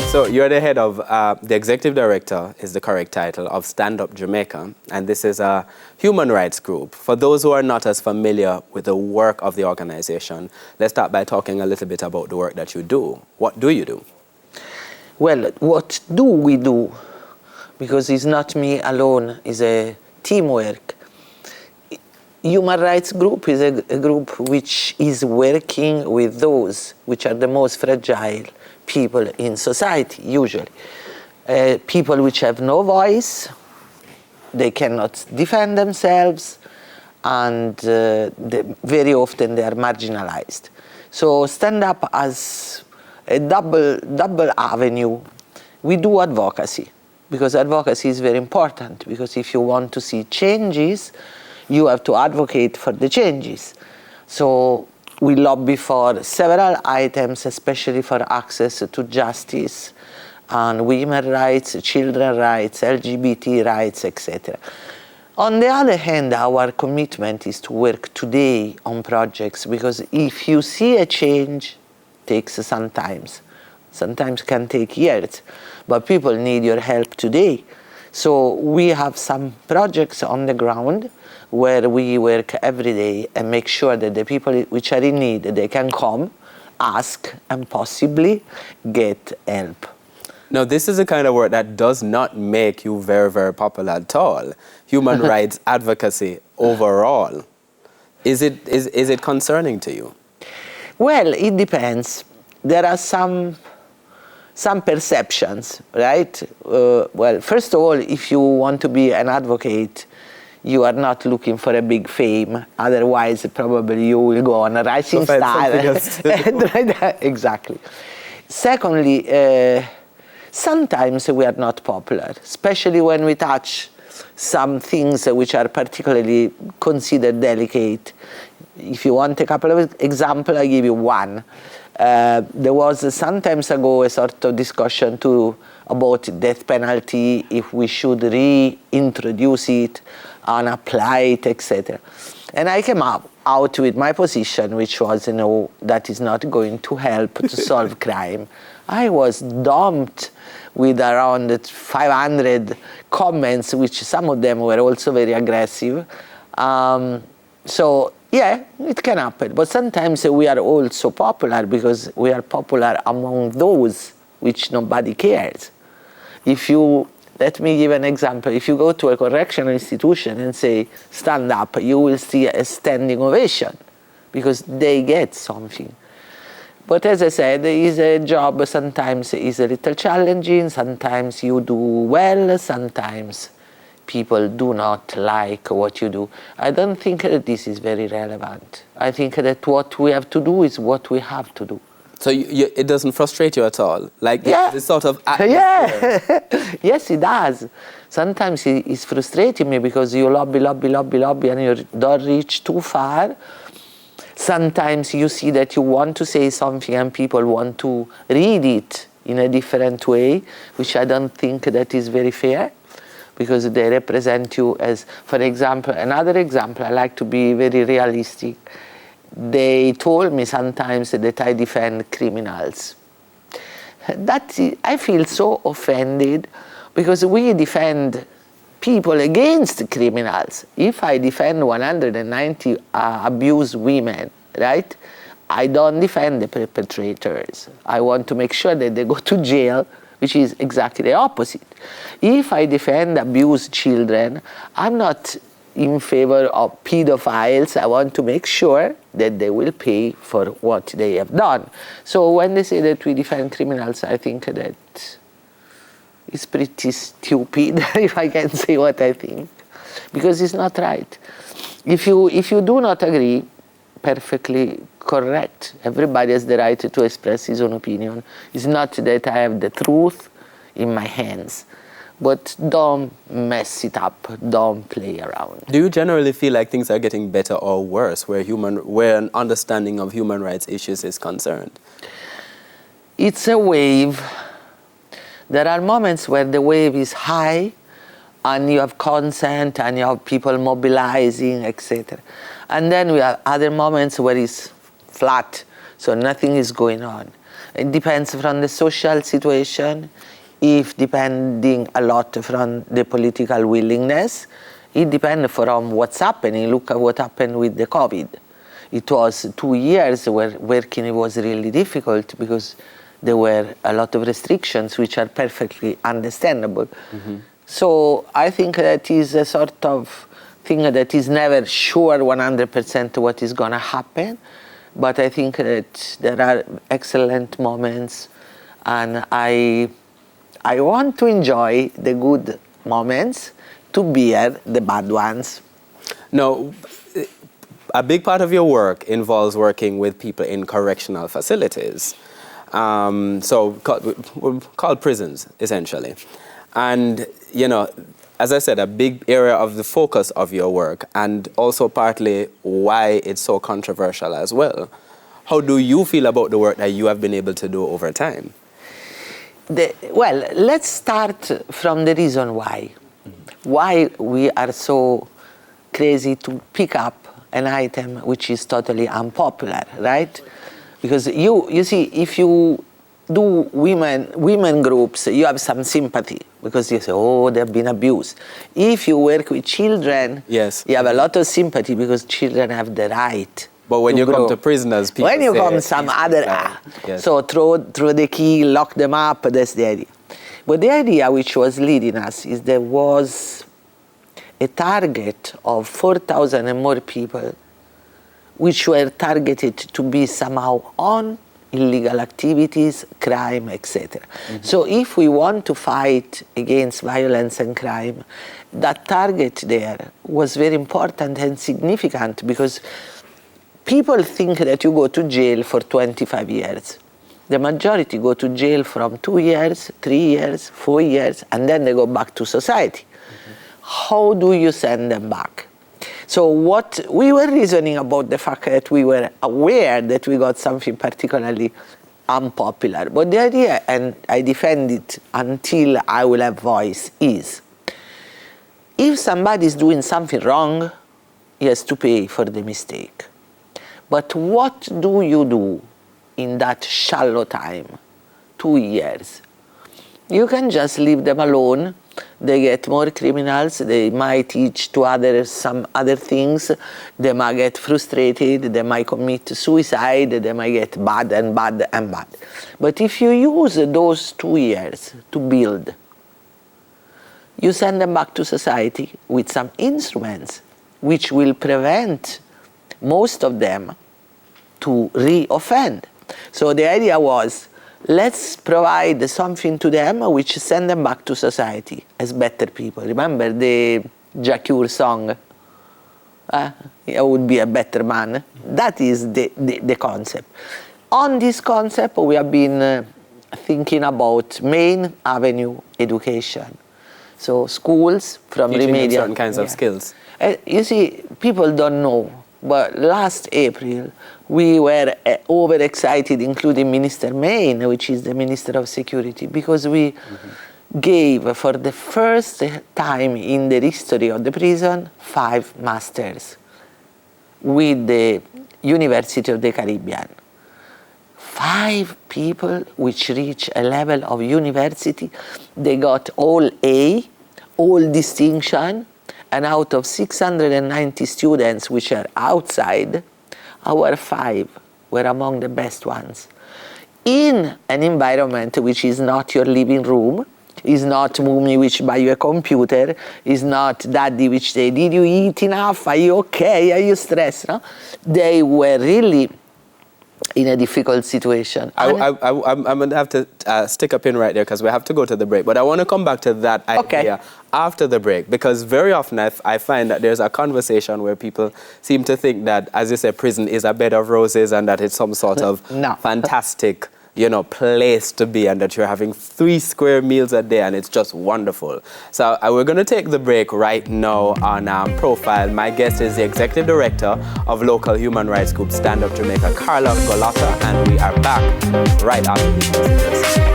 So you're the head of, the executive director is the correct title, of Up Jamaica, and this is a human rights group. For those who are not as familiar with the work of the organization, let's start by talking a little bit about the work that you do. What do you do? Well, what do we do? Because it's not me alone, it's a teamwork. Human rights group is a group which is working with those which are the most fragile people in society, usually. People which have no voice, they cannot defend themselves, and very often they are marginalized. So Stand Up as a double avenue. We do advocacy, because advocacy is very important, because if you want to see changes, you have to advocate for the changes. So we lobby for several items, especially for access to justice and women's rights, children's rights, LGBT rights, etc. On the other hand, our commitment is to work today on projects, because if you see a change, it takes sometimes can take years, but people need your help today. So we have some projects on the ground where we work every day and make sure that the people which are in need, they can come, ask, and possibly get help. Now, this is the kind of work that does not make you very, very popular at all. Human rights advocacy overall. Is it concerning to you? Well, it depends. There are some perceptions, right? Well, first of all, if you want to be an advocate, you are not looking for a big fame. Otherwise, probably you will go on a rising star. Exactly. Secondly, sometimes we are not popular, especially when we touch some things which are particularly considered delicate. If you want a couple of examples, I give you one. There was some time ago a sort of discussion about death penalty, if we should reintroduce it and apply it, etc. And I came out with my position, which was, that is not going to help to solve crime. I was dumped with around 500 comments, which some of them were also very aggressive. So, yeah, it can happen. But sometimes we are also popular because we are popular among those which nobody cares. Let me give an example. If you go to a correctional institution and say, stand up, you will see a standing ovation because they get something. But as I said, it's a job sometimes is a little challenging, sometimes you do well, sometimes people do not like what you do. I don't think that this is very relevant. I think that what we have to do is what we have to do. So it doesn't frustrate you at all? Like this sort of atmosphere? Yeah, yes, it does. Sometimes it's frustrating me because you lobby, and you don't reach too far. Sometimes you see that you want to say something and people want to read it in a different way, which I don't think that is very fair, because they represent you as, for example, another example, I like to be very realistic. They told me sometimes that I defend criminals. I feel so offended, because we defend people against criminals. If I defend 190 abused women, right, I don't defend the perpetrators. I want to make sure that they go to jail, which is exactly the opposite. If I defend abused children, I'm not in favor of pedophiles. I want to make sure that they will pay for what they have done. So when they say that we defend criminals, I think that it's pretty stupid, if I can say what I think, because it's not right. If you do not agree, perfectly correct. Everybody has the right to express his own opinion. It's not that I have the truth in my hands. But don't mess it up, don't play around. Do you generally feel like things are getting better or worse where an understanding of human rights issues is concerned? It's a wave. There are moments where the wave is high and you have consent and you have people mobilizing, etc. And then we have other moments where it's flat, so nothing is going on. It depends from the social situation, if depending a lot from the political willingness. It depends from what's happening. Look at what happened with the COVID. It was 2 years where working was really difficult because there were a lot of restrictions, which are perfectly understandable. So I think that is a sort of thing that is never sure 100% what is going to happen. But I think that there are excellent moments, and I want to enjoy the good moments to bear the bad ones. Now, a big part of your work involves working with people in correctional facilities, called prisons, essentially. And, you know, as I said, a big area of the focus of your work, and also partly why it's so controversial as well. How do you feel about the work that you have been able to do over time? Well, let's start from the reason why. Why we are so crazy to pick up an item which is totally unpopular, right? Because you see, if you do women groups, you have some sympathy because you say, oh, they've been abused. If you work with children, yes, you have a lot of sympathy because children have the right. But when you come to prisoners, people when you say, come some other, yes. So throw the key, lock them up, that's the idea. But the idea which was leading us is there was a target of 4,000 and more people which were targeted to be somehow on illegal activities, crime, etc. So if we want to fight against violence and crime, that target there was very important and significant, because people think that you go to jail for 25 years. The majority go to jail from 2 years, 3 years, 4 years, and then they go back to society. How do you send them back? So what we were reasoning about the fact that we were aware that we got something particularly unpopular. But the idea, and I defend it until I will have voice, is if somebody is doing something wrong, he has to pay for the mistake. But what do you do in that shallow time, 2 years? You can just leave them alone. They get more criminals, they might teach to others some other things, they might get frustrated, they might commit suicide, they might get bad and bad and bad. But if you use those 2 years to build, you send them back to society with some instruments which will prevent most of them to re-offend. So the idea was, let's provide something to them which send them back to society as better people. Remember the Jacure song? I would be a better man. That is the concept. On this concept, we have been thinking about main avenue education. So schools from teaching remedial. certain kinds of skills. You see, people don't know, but last April, we were overexcited, including Minister Main, which is the Minister of Security, because we gave, for the first time in the history of the prison, 5 masters with the University of the Caribbean. 5 people which reach a level of university. They got all A, all distinction, and out of 690 students which are outside, our 5 were among the best ones. In an environment which is not your living room, is not mommy which buy you a computer, is not daddy which say, did you eat enough? Are you okay? Are you stressed? No? They were really in a difficult situation. I'm going to have to stick a pin right there because we have to go to the break. But I want to come back to that idea after the break, because very often I find that there's a conversation where people seem to think that, as you say, prison is a bed of roses and that it's some sort of fantastic, you know, place to be, and that you're having 3 square meals a day and it's just wonderful. So we're going to take the break right now on Profile. My guest is the Executive Director of local human rights group Stand Up Jamaica, Carla Gullotta, and we are back right after these messages.